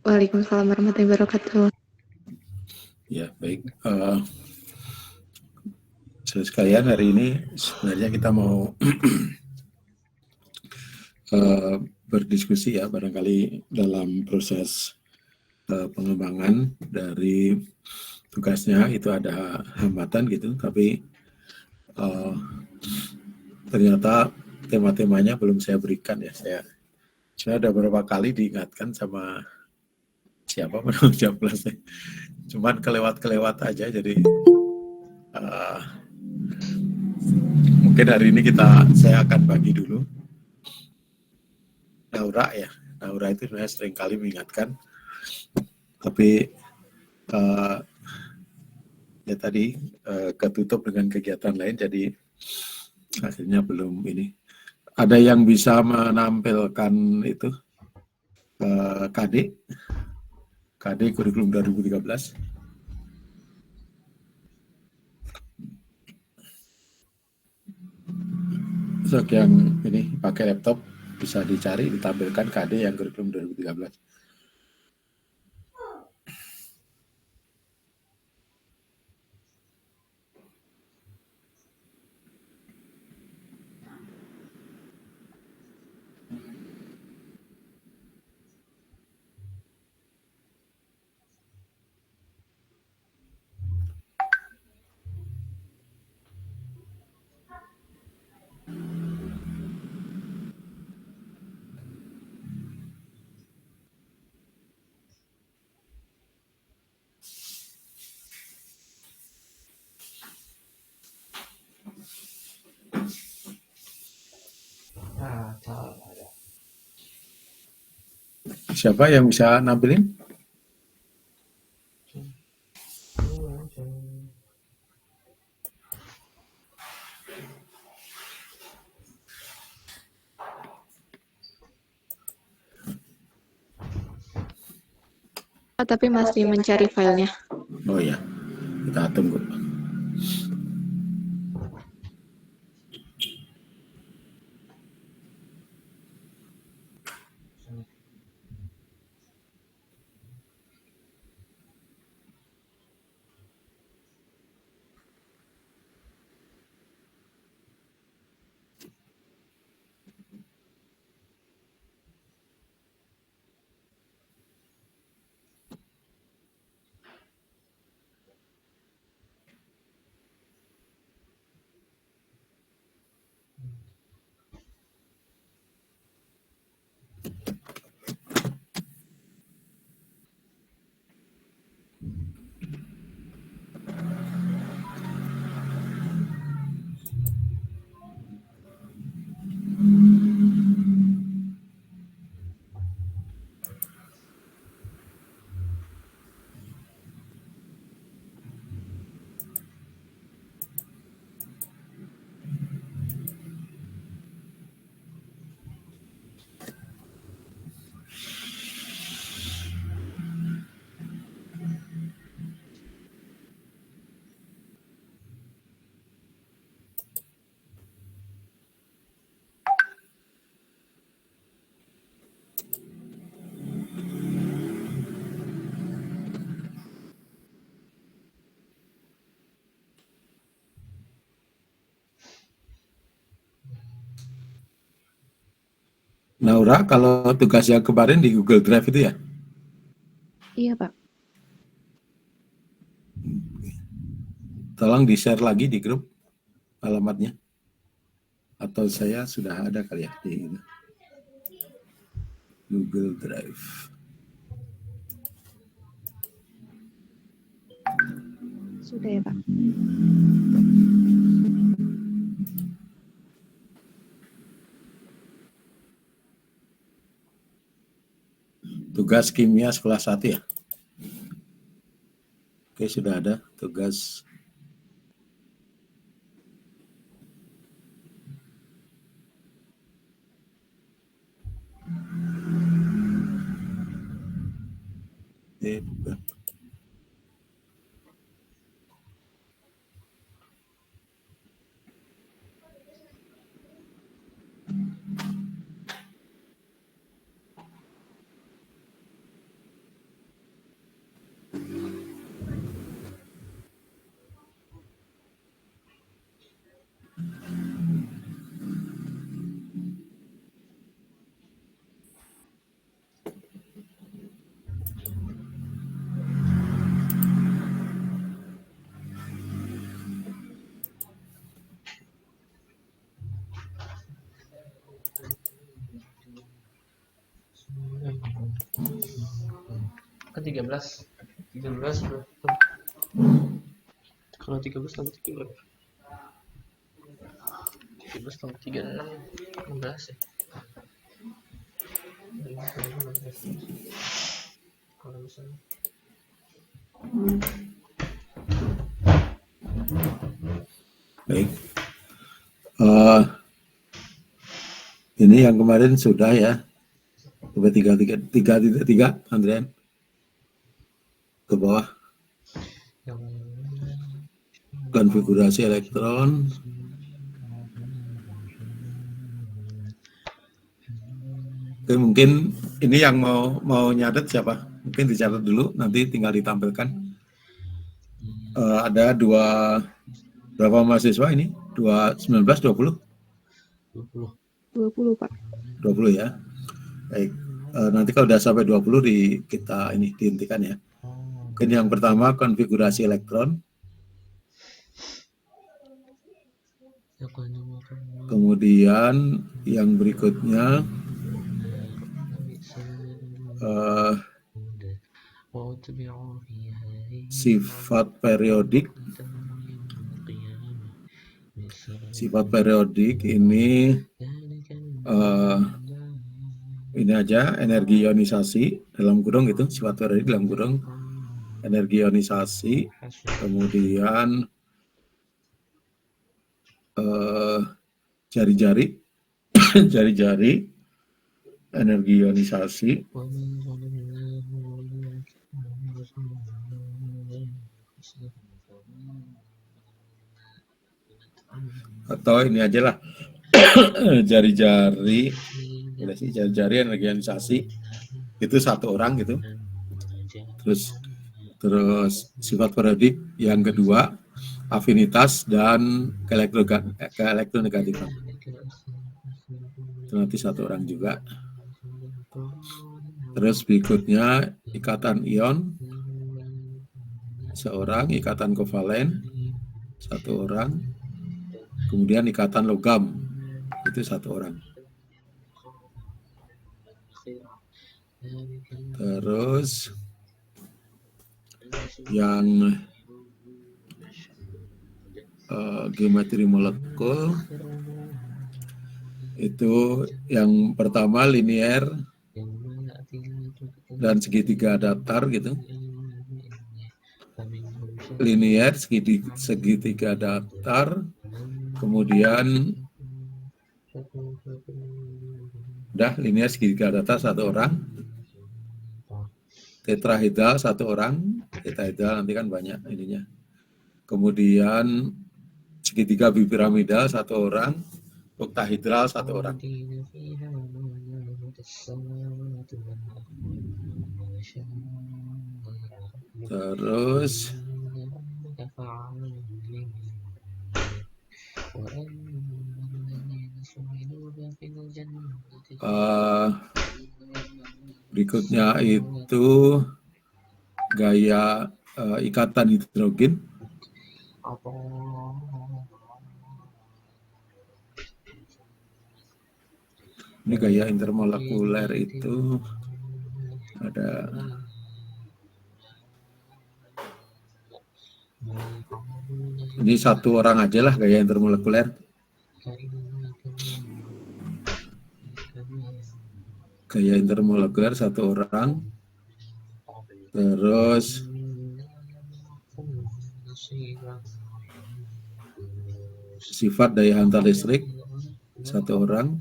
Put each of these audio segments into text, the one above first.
Waalaikumsalam warahmatullahi wabarakatuh. Ya, baik. Sekalian hari ini sebenarnya kita mau berdiskusi ya, barangkali dalam proses pengembangan dari tugasnya itu ada hambatan gitu, tapi ternyata tema-temanya belum saya berikan ya. Saya ada beberapa kali diingatkan sama siapa menurut jam kelasnya, cuman kelewat aja. Jadi mungkin hari ini saya akan bagi dulu. Naura itu sebenarnya sering kali mengingatkan, tapi ya tadi ketutup dengan kegiatan lain, jadi akhirnya belum ini. Ada yang bisa menampilkan itu KD kurikulum 2013? Sok yang ini pakai laptop bisa dicari, ditampilkan KD yang kurikulum 2013. Siapa yang bisa nampilin? Tapi masih mencari filenya. Oh ya, kita tunggu. Naura, kalau tugas yang kemarin di Google Drive itu ya? Iya, Pak. Tolong di-share lagi di grup alamatnya. Atau saya sudah ada kali ya di Google Drive. Sudah ya, Pak. Tugas kimia sekolah 1 ya? Oke, sudah ada tugas. 13 berapa? Kalau 13 tambah 3 berapa? 13 tambah 3 6 16 ya. Kalau misalnya Baik. Ini yang kemarin sudah ya. Coba 3, Andrian. Ke bawah. yang Konfigurasi elektron. Oke, mungkin ini yang mau nyatet siapa? Mungkin dicatat dulu, nanti tinggal ditampilkan. Ada berapa mahasiswa ini? 19, 20? 20. 20, Pak. 20 ya. Baik. Nanti kalau sudah sampai 20 kita ini dihentikan ya. Mungkin yang pertama konfigurasi elektron. Kemudian yang berikutnya sifat periodik. Sifat periodik ini aja energi ionisasi dalam kurung gitu, sifat periodik dalam kurung energi ionisasi, kemudian jari-jari jari-jari energi ionisasi, atau ini aja lah jari-jari energi ionisasi itu satu orang gitu. Terus sifat periodik yang kedua afinitas dan keelektronegatifan. Itu nanti satu orang juga. Terus berikutnya ikatan ion seorang, ikatan kovalen satu orang, kemudian ikatan logam itu satu orang. Terus yang geometri molekul itu yang pertama linier dan segitiga datar gitu. Linier segitiga datar, kemudian udah linier segitiga datar satu orang, tetrahedral satu orang, tetrahedral nanti kan banyak ininya. Kemudian segitiga bipiramidal satu orang, oktahedral satu orang. Terus berikutnya itu gaya ikatan hidrogen. Ini gaya intermolekuler itu ada ini satu orang aja lah gaya intermolekuler. Gaya intermolekuler satu orang. Terus sifat daya hantar listrik satu orang.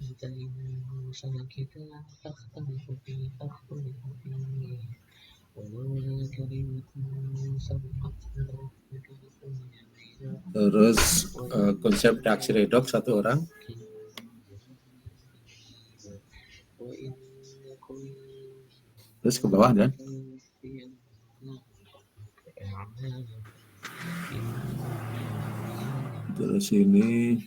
Terus konsep reaksi redoks satu orang. Terus ke bawah kan? Terus ini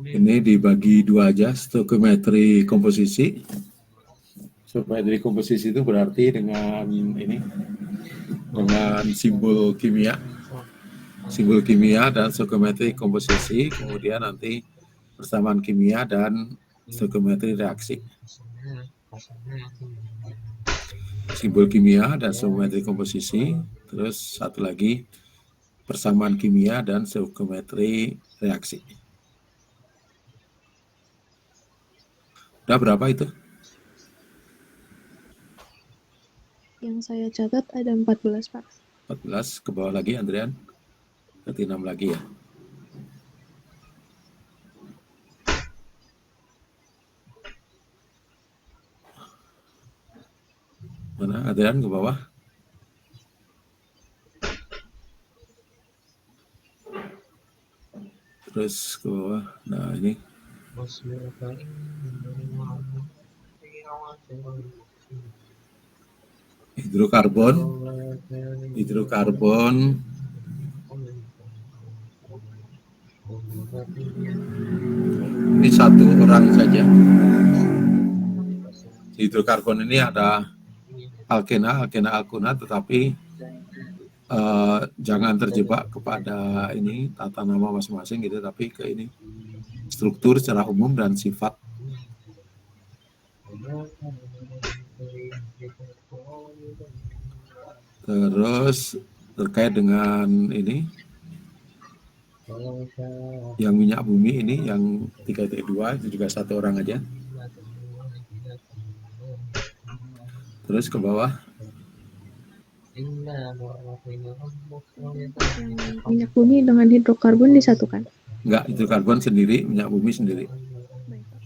Ini dibagi dua aja, stoichiometri komposisi. Stoichiometri komposisi itu berarti dengan ini, dengan simbol kimia dan stoichiometri komposisi, kemudian nanti persamaan kimia dan stoichiometri reaksi. Simbol kimia dan stoichiometri komposisi, terus satu lagi persamaan kimia dan stoichiometri reaksi. Udah berapa itu? Yang saya catat ada 14, Pak. 14, ke bawah lagi Andrian. Berarti 6 lagi ya. Mana Adrian ke bawah? Terus ke bawah. Nah, ini hidrokarbon. Ini satu orang saja. Hidrokarbon ini ada alkena, alkuna, tetapi jangan terjebak kepada ini tata nama masing-masing gitu, tapi ke ini struktur secara umum dan sifat. Terus terkait dengan ini yang minyak bumi ini yang 3.2 itu juga satu orang aja. Terus ke bawah. Yang minyak bumi dengan hidrokarbon disatukan. Enggak, hidrokarbon sendiri, minyak bumi sendiri. Baik, Pak.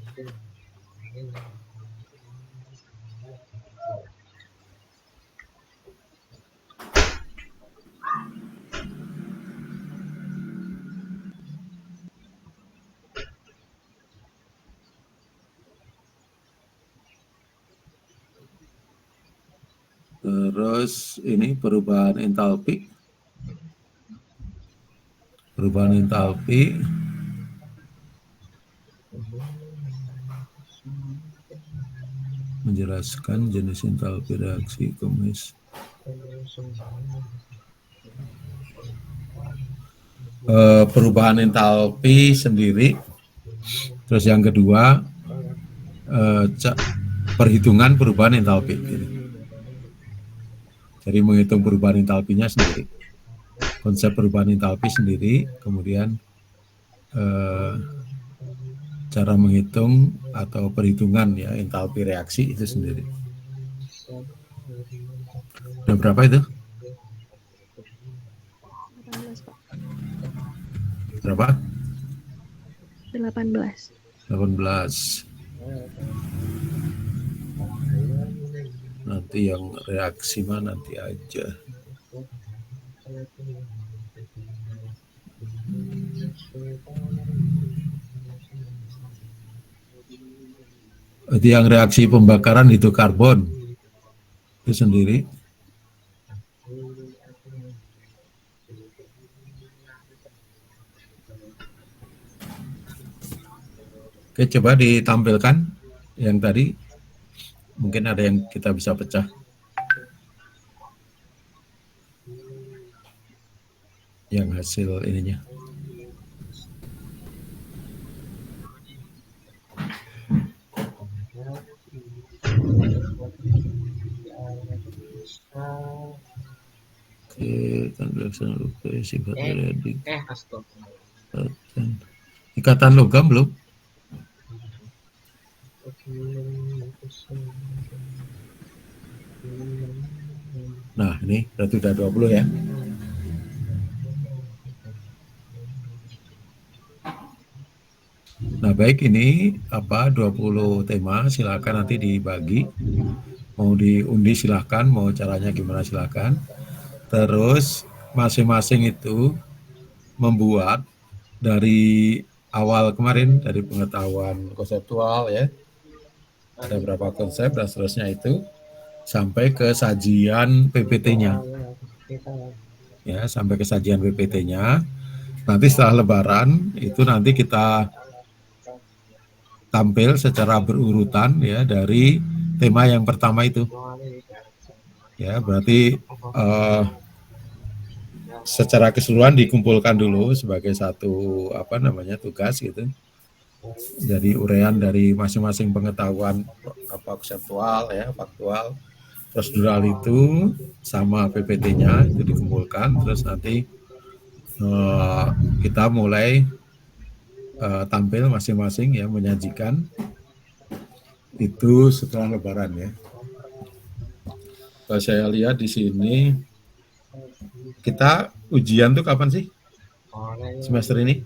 Terus ini perubahan entalpi. Menjelaskan jenis entalpi reaksi kemis. Perubahan entalpi sendiri. Terus yang kedua perhitungan perubahan entalpi. Jadi menghitung perubahan entalpinya sendiri. Konsep perubahan entalpi sendiri, kemudian cara menghitung atau perhitungan ya entalpi reaksi itu sendiri. Udah berapa itu? 18, Pak. Berapa? 18. 18. Nanti yang reaksi mah nanti aja. Itu yang reaksi pembakaran hidrokarbon itu sendiri. Oke, coba ditampilkan yang tadi. Mungkin ada yang kita bisa pecah. Yang hasil ininya. Oke, kan pelaksanaan luka sifat periodik. Ikatan logam belum? Nah, ini berarti udah 20 ya. Nah, baik, ini 20 tema, silakan nanti dibagi. Mau diundi silakan, mau caranya gimana silakan. Terus masing-masing itu membuat dari awal kemarin, dari pengetahuan konseptual ya. Ada berapa konsep dan seterusnya itu sampai ke sajian PPT-nya. Ya, sampai ke sajian PPT-nya. Nanti setelah Lebaran itu nanti kita tampil secara berurutan ya dari tema yang pertama itu. Ya, berarti secara keseluruhan dikumpulkan dulu sebagai satu tugas gitu. Jadi uraian dari masing-masing pengetahuan konseptual ya, faktual, prosedural itu sama PPT-nya itu dikumpulkan, terus nanti kita mulai tampil masing-masing ya, menyajikan itu setelah Lebaran ya. Kalau saya lihat di sini kita ujian tuh kapan sih semester ini?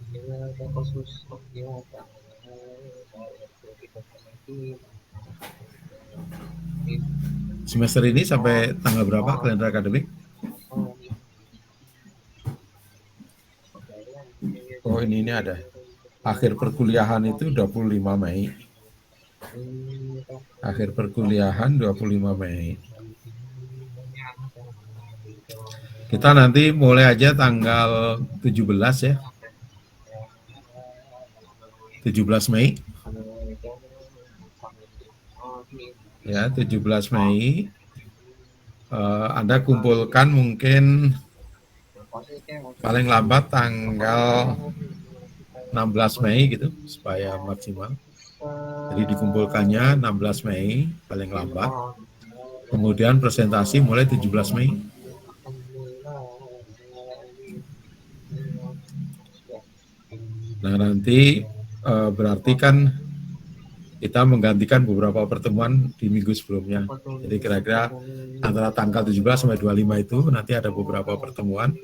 Semester ini sampai tanggal berapa kalender akademik? Oh ini ada. Akhir perkuliahan itu 25 Mei. Akhir perkuliahan 25 Mei. Kita nanti mulai aja tanggal 17 ya. 17 Mei. Ya, 17 Mei. Anda kumpulkan mungkin paling lambat tanggal 16 Mei gitu supaya maksimal. Jadi dikumpulkannya 16 Mei paling lambat. Kemudian presentasi mulai 17 Mei. Nah nanti berarti kan kita menggantikan beberapa pertemuan di minggu sebelumnya. Jadi kira-kira antara tanggal 17 sampai 25 itu nanti ada beberapa pertemuan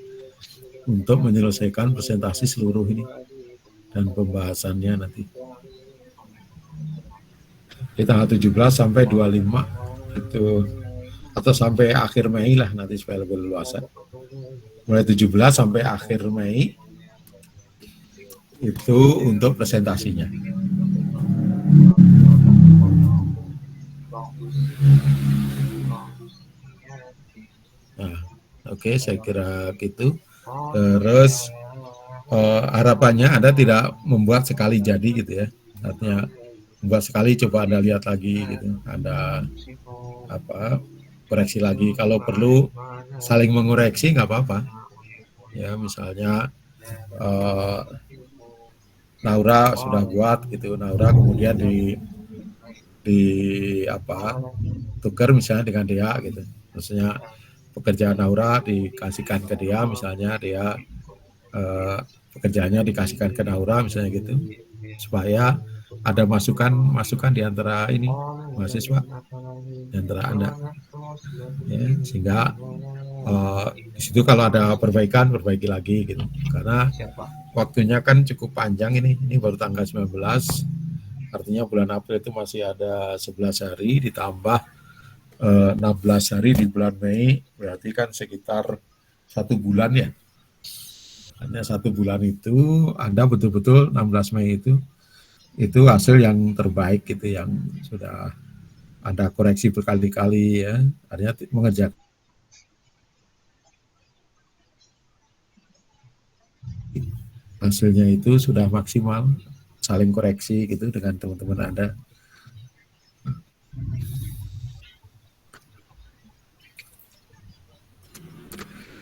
untuk menyelesaikan presentasi seluruh ini dan pembahasannya nanti. Di tanggal 17 sampai 25 itu, atau sampai akhir Mei lah nanti supaya lebih leluasa. Mulai 17 sampai akhir Mei itu untuk presentasinya. Nah, oke, saya kira gitu. Terus harapannya Anda tidak membuat sekali jadi gitu ya. Artinya membuat sekali, coba Anda lihat lagi gitu. Anda koreksi lagi. Kalau perlu saling mengoreksi nggak apa-apa. Ya, misalnya Naura sudah buat gitu. Naura kemudian tukar misalnya dengan Dea gitu. Maksudnya pekerjaan Naura dikasihkan ke dia, misalnya dia pekerjaannya dikasihkan ke Naura misalnya gitu, supaya ada masukan di antara ini mahasiswa, di antara Anda ya, sehingga di situ kalau ada perbaikan perbaiki lagi gitu, karena waktunya kan cukup panjang ini baru tanggal 19, artinya bulan April itu masih ada 11 hari ditambah 16 hari di bulan Mei, berarti kan sekitar 1 bulan ya. Hanya 1 bulan itu Anda betul-betul 16 Mei itu hasil yang terbaik gitu, yang sudah Anda koreksi berkali-kali ya, artinya mengerjakan hasilnya itu sudah maksimal, saling koreksi gitu dengan teman-teman Anda.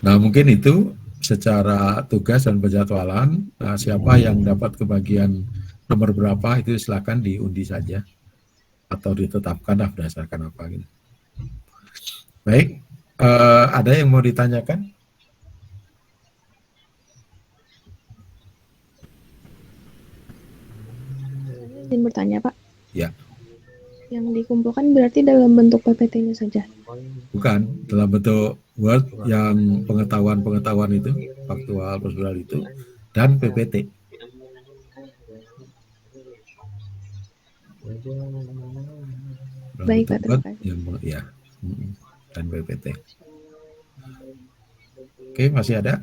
Nah mungkin itu secara tugas dan penjadwalan. Nah, siapa yang dapat kebagian nomor berapa itu silakan diundi saja atau ditetapkan berdasarkan apa gitu. Baik, ada yang mau ditanyakan? Izin bertanya, Pak. Ya. Yang dikumpulkan berarti dalam bentuk PPT-nya saja? Bukan, dalam bentuk Word yang pengetahuan itu, faktual, prosedural itu, dan PPT. Baik, Pak, terima kasih. Ya, dan PPT. Oke, masih ada?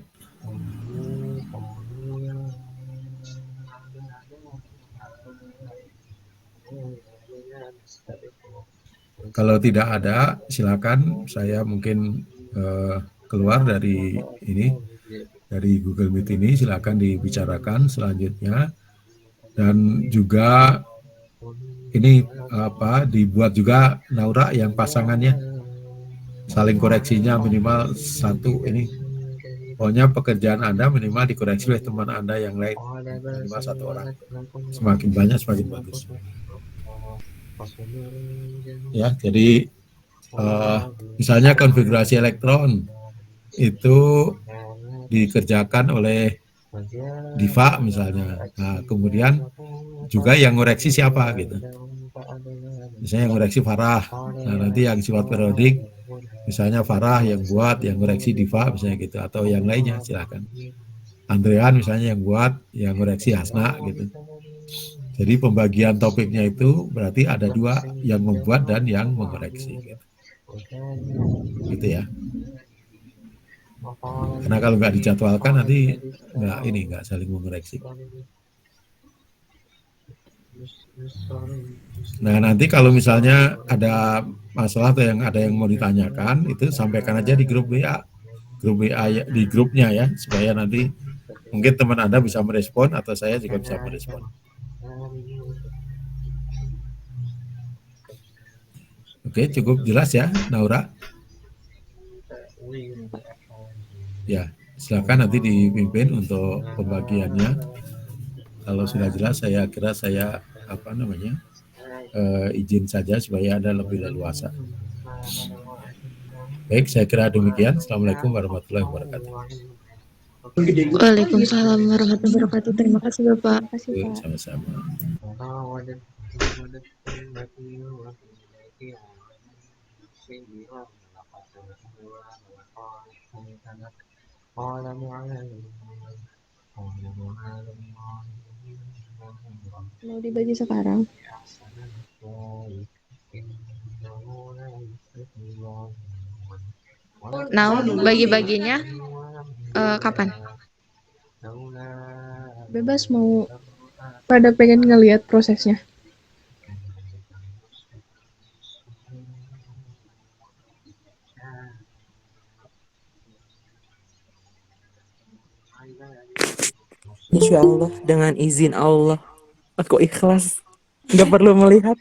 Kalau tidak ada, silakan saya mungkin keluar dari ini. dari Google Meet ini silakan dibicarakan selanjutnya. Dan juga ini dibuat juga Naura yang pasangannya saling koreksinya minimal satu ini. Pokoknya pekerjaan Anda minimal dikoreksi oleh teman Anda yang lain minimal satu orang. Semakin banyak semakin bagus. Ya, jadi misalnya konfigurasi elektron itu dikerjakan oleh Diva misalnya. Nah, kemudian juga yang ngoreksi siapa gitu. Misalnya yang ngoreksi Farah. Nah, nanti yang sifat periodik misalnya Farah yang buat, yang ngoreksi Diva misalnya gitu, atau yang lainnya silakan. Andrean misalnya yang buat, yang ngoreksi Hasna gitu. Jadi pembagian topiknya itu berarti ada dua, yang membuat dan yang mengoreksi gitu. Gitu ya. Karena kalau nggak dijadwalkan nanti nggak saling mengoreksi. Nah, nanti kalau misalnya ada masalah atau ada yang mau ditanyakan, itu sampaikan aja di grup WA. Grup WA di grupnya ya, supaya nanti mungkin teman Anda bisa merespon atau saya juga bisa merespon. Oke, cukup jelas ya, Naura? Ya, silakan nanti dipimpin untuk pembagiannya. Kalau sudah jelas, saya kira saya izin saja supaya Anda lebih leluasa. Baik, saya kira demikian. Assalamualaikum warahmatullahi wabarakatuh. Waalaikumsalam warahmatullahi wabarakatuh. Terima kasih Bapak. Sama-sama. Mau dibagi sekarang? Now bagi-baginya kapan? Bebas, mau pada pengen ngelihat prosesnya. Insya Allah dengan izin Allah aku ikhlas, nggak perlu melihat.